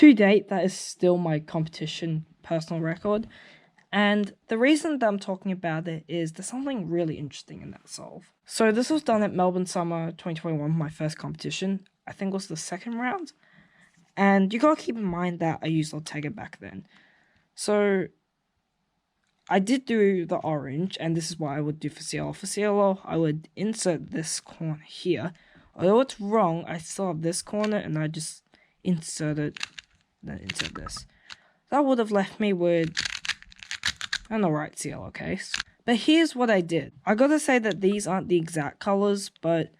To date, that is still my competition personal record. And the reason that I'm talking about it is there's something really interesting in that solve. So this was done at Melbourne Summer 2021, my first competition. I think it was the second round. And you gotta keep in mind that I used Ortega back then. So I did do the orange, and this is what I would do for CLO. For CLO, I would insert this corner here. Although it's wrong, I still have this corner, and I just insert it, then insert this. That would have left me with an alright CLO case. But here's what I did. I gotta say that these aren't the exact colors, but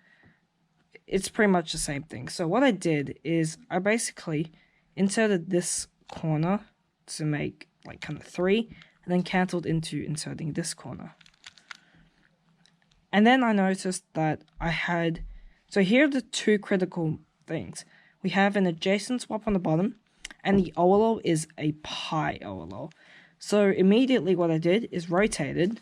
it's pretty much the same thing. So what I did is I basically inserted this corner to make like kind of 3, and then cancelled into inserting this corner. And then I noticed that I had, so here are the two critical things. We have an adjacent swap on the bottom, and the overlaw is a pi overlaw. So immediately what I did is rotated,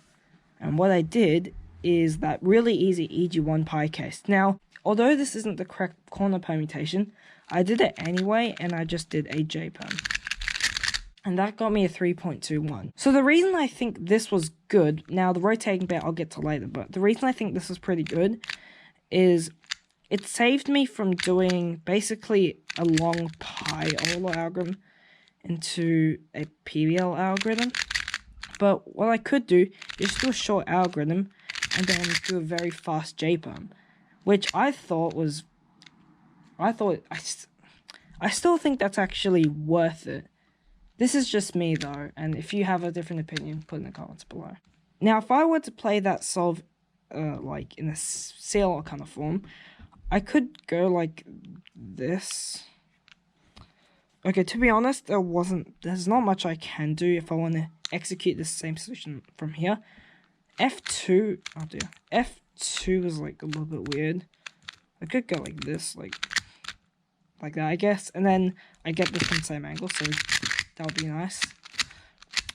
and what I did is that really easy EG1 pi case. Now, although this isn't the correct corner permutation, I did it anyway, and I just did a J-perm. And that got me a 3.21. So the reason I think this was good, now the rotating bit I'll get to later, but the reason I think this was pretty good is it saved me from doing basically a long pi overlaw algorithm into a PBL algorithm. But what I could do is do a short algorithm and then do a very fast J-perm, which I still think that's actually worth it. This is just me though, and if you have a different opinion, put in the comments below. Now, if I were to play that solve like in a CLO kind of form, I could go like this. Okay, to be honest, there's not much I can do if I want to execute the same solution from here. F2, oh dear, F2 is like a little bit weird. I could go like this, like that, I guess, and then I get this from the same angle, so that would be nice.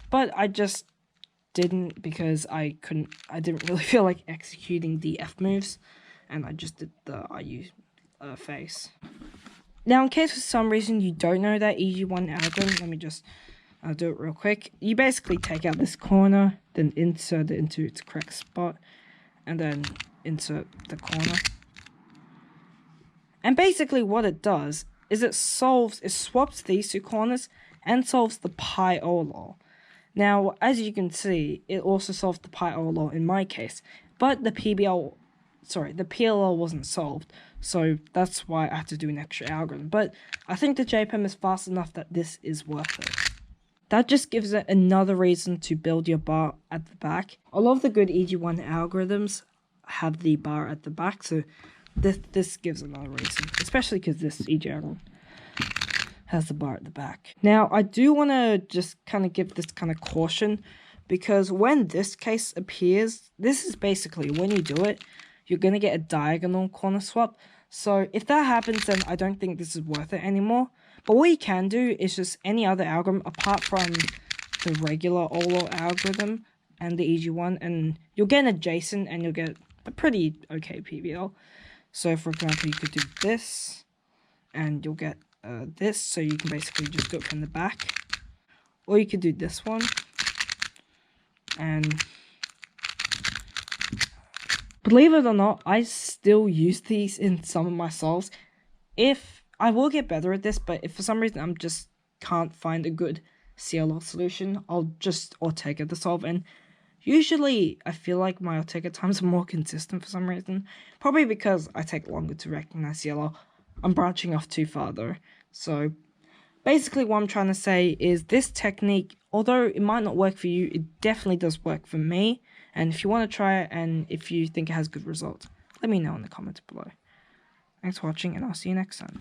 But I just didn't because I didn't really feel like executing the F moves, and I just did the IU face. Now, in case for some reason you don't know that EG1 algorithm, let me just do it real quick. You basically take out this corner, then insert it into its correct spot, and then insert the corner. And basically what it does is it swaps these two corners and solves the pi overlaw. Now, as you can see, it also solved the pi overlaw in my case, but the PLL wasn't solved, so that's why I had to do an extra algorithm. But I think the J-perm is fast enough that this is worth it. That just gives it another reason to build your bar at the back. A lot of the good EG1 algorithms have the bar at the back, so this gives another reason, especially because this EG algorithm has the bar at the back. Now, I do want to just kind of give this kind of caution, because when this case appears, this is basically, when you do it, you're going to get a diagonal corner swap. So if that happens, then I don't think this is worth it anymore. But what you can do is just any other algorithm apart from the regular Overlaw algorithm and the EG1, and you'll get an adjacent and you'll get a pretty okay PBL. So for example, you could do this and you'll get this, so you can basically just do it from the back. Or you could do this one, and believe it or not, I still use these in some of my solves. If I will get better at this, but if for some reason I'm just can't find a good CLO solution, I'll just Ortega the solve. And usually I feel like my Ortega times are more consistent for some reason. Probably because I take longer to recognize CLO. I'm branching off too far though. So basically what I'm trying to say is this technique, although it might not work for you, it definitely does work for me. And if you want to try it and if you think it has good results, let me know in the comments below. Thanks for watching, and I'll see you next time.